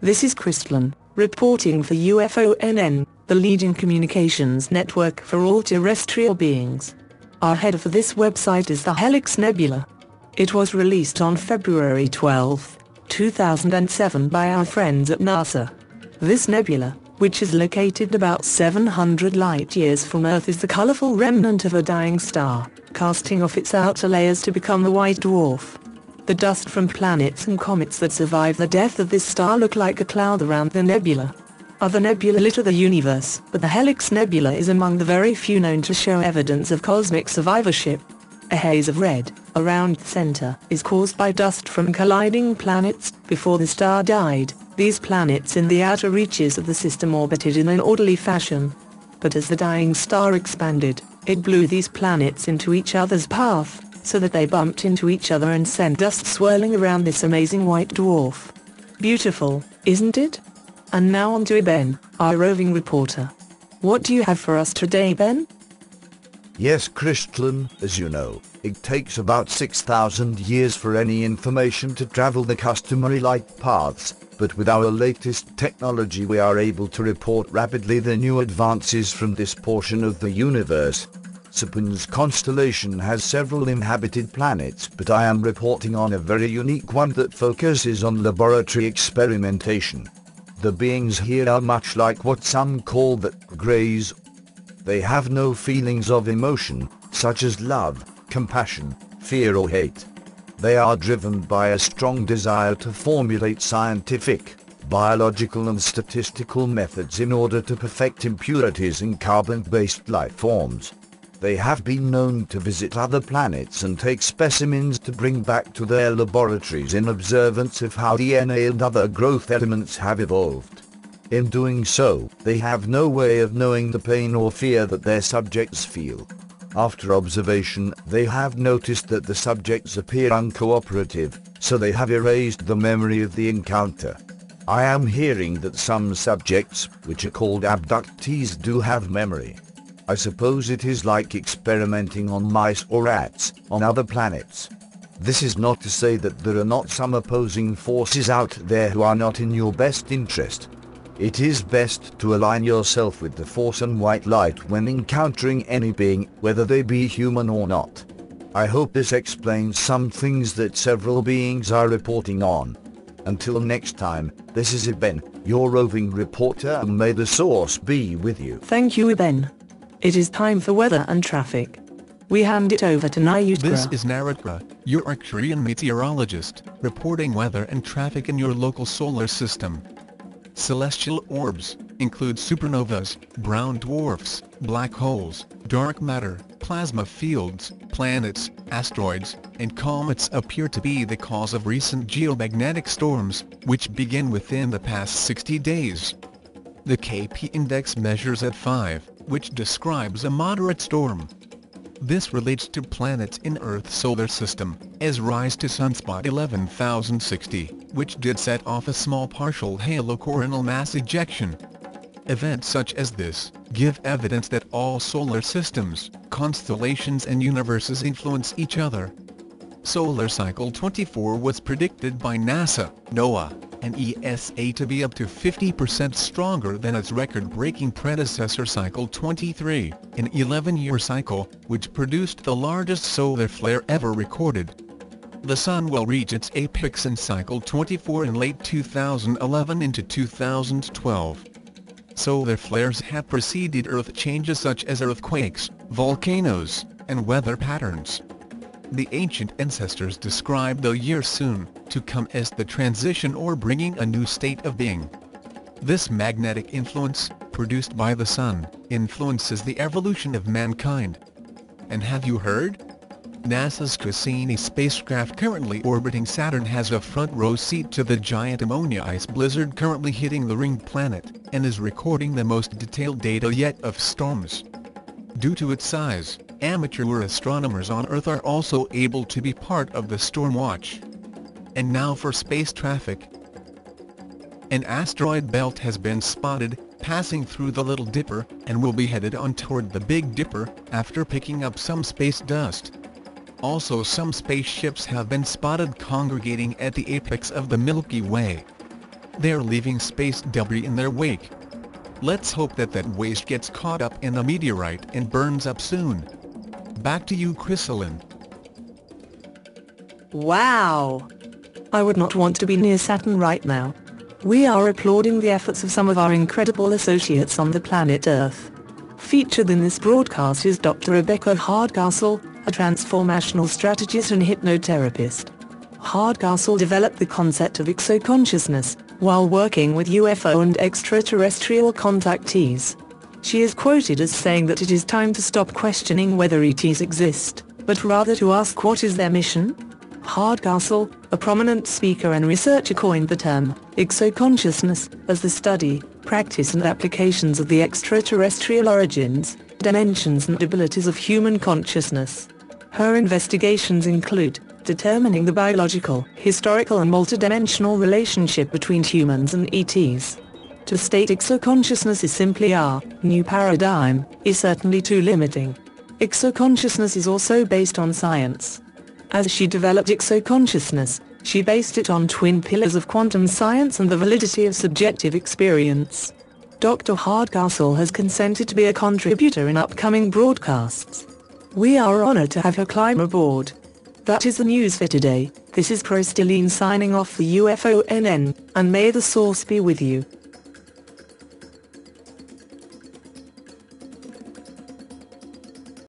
This is Crystalline, reporting for UFONN, the leading communications network for all terrestrial beings. Our header for this website is the Helix Nebula. It was released on February 12, 2007 by our friends at NASA. This nebula, which is located about 700 light-years from Earth, is the colorful remnant of a dying star, casting off its outer layers to become the white dwarf. The dust from planets and comets that survive the death of this star look like a cloud around the nebula. Other nebulae litter the universe, but the Helix Nebula is among the very few known to show evidence of cosmic survivorship. A haze of red, around the center, is caused by dust from colliding planets. Before the star died, these planets in the outer reaches of the system orbited in an orderly fashion. But as the dying star expanded, it blew these planets into each other's path, so that they bumped into each other and sent dust swirling around this amazing white dwarf. Beautiful, isn't it? And now on to Ben, our roving reporter. What do you have for us today, Ben? Yes, Crystalline, as you know, it takes about 6,000 years for any information to travel the customary light paths, but with our latest technology we are able to report rapidly the new advances from this portion of the universe. Sapun's constellation has several inhabited planets, but I am reporting on a very unique one that focuses on laboratory experimentation. The beings here are much like what some call the Greys. They have no feelings of emotion, such as love, compassion, fear or hate. They are driven by a strong desire to formulate scientific, biological and statistical methods in order to perfect impurities in carbon-based life forms. They have been known to visit other planets and take specimens to bring back to their laboratories in observance of how DNA and other growth elements have evolved. In doing so, they have no way of knowing the pain or fear that their subjects feel. After observation, they have noticed that the subjects appear uncooperative, so they have erased the memory of the encounter. I am hearing that some subjects, which are called abductees, do have memory. I suppose it is like experimenting on mice or rats on other planets. This is not to say that there are not some opposing forces out there who are not in your best interest. It is best to align yourself with the force and white light when encountering any being, whether they be human or not. I hope this explains some things that several beings are reporting on. Until next time, this is Ben, your roving reporter, and may the source be with you. Thank you, Ben. It is time for weather and traffic. We hand it over to Nayutra. This is Naritra, your Arcturian meteorologist, reporting weather and traffic in your local solar system. Celestial orbs include supernovas, brown dwarfs, black holes, dark matter, plasma fields, planets, asteroids, and comets appear to be the cause of recent geomagnetic storms, which begin within the past 60 days. The KP index measures at 5, which describes a moderate storm. This relates to planets in Earth's solar system, as rise to sunspot 11,060, which did set off a small partial halo coronal mass ejection. Events such as this give evidence that all solar systems, constellations and universes influence each other. Solar Cycle 24 was predicted by NASA, NOAA, and ESA to be up to 50% stronger than its record-breaking predecessor Cycle 23, an 11-year cycle, which produced the largest solar flare ever recorded. The Sun will reach its apex in Cycle 24 in late 2011 into 2012. Solar flares have preceded Earth changes such as earthquakes, volcanoes, and weather patterns. The ancient ancestors described the year soon to come as the transition or bringing a new state of being. This magnetic influence, produced by the Sun, influences the evolution of mankind. And have you heard? NASA's Cassini spacecraft currently orbiting Saturn has a front-row seat to the giant ammonia ice blizzard currently hitting the ringed planet, and is recording the most detailed data yet of storms. Due to its size, amateur astronomers on Earth are also able to be part of the storm watch. And now for space traffic. An asteroid belt has been spotted, passing through the Little Dipper, and will be headed on toward the Big Dipper, after picking up some space dust. Also, some spaceships have been spotted congregating at the apex of the Milky Way. They're leaving space debris in their wake. Let's hope that waste gets caught up in the meteorite and burns up soon. Back to you, Chrysalin. Wow! I would not want to be near Saturn right now. We are applauding the efforts of some of our incredible associates on the planet Earth. Featured in this broadcast is Dr. Rebecca Hardcastle, a transformational strategist and hypnotherapist. Hardcastle developed the concept of exoconsciousness while working with UFO and extraterrestrial contactees. She is quoted as saying that it is time to stop questioning whether ETs exist, but rather to ask what is their mission. Hardcastle, a prominent speaker and researcher, coined the term exoconsciousness as the study, practice and applications of the extraterrestrial origins, dimensions and abilities of human consciousness. Her investigations include determining the biological, historical and multidimensional relationship between humans and ETs. To state exoconsciousness is simply our new paradigm is certainly too limiting. Exoconsciousness is also based on science. As she developed exoconsciousness, she based it on twin pillars of quantum science and the validity of subjective experience. Dr. Hardcastle has consented to be a contributor in upcoming broadcasts. We are honored to have her climb aboard. That is the news for today. This is Terestrial signing off for UFONN, and may the source be with you.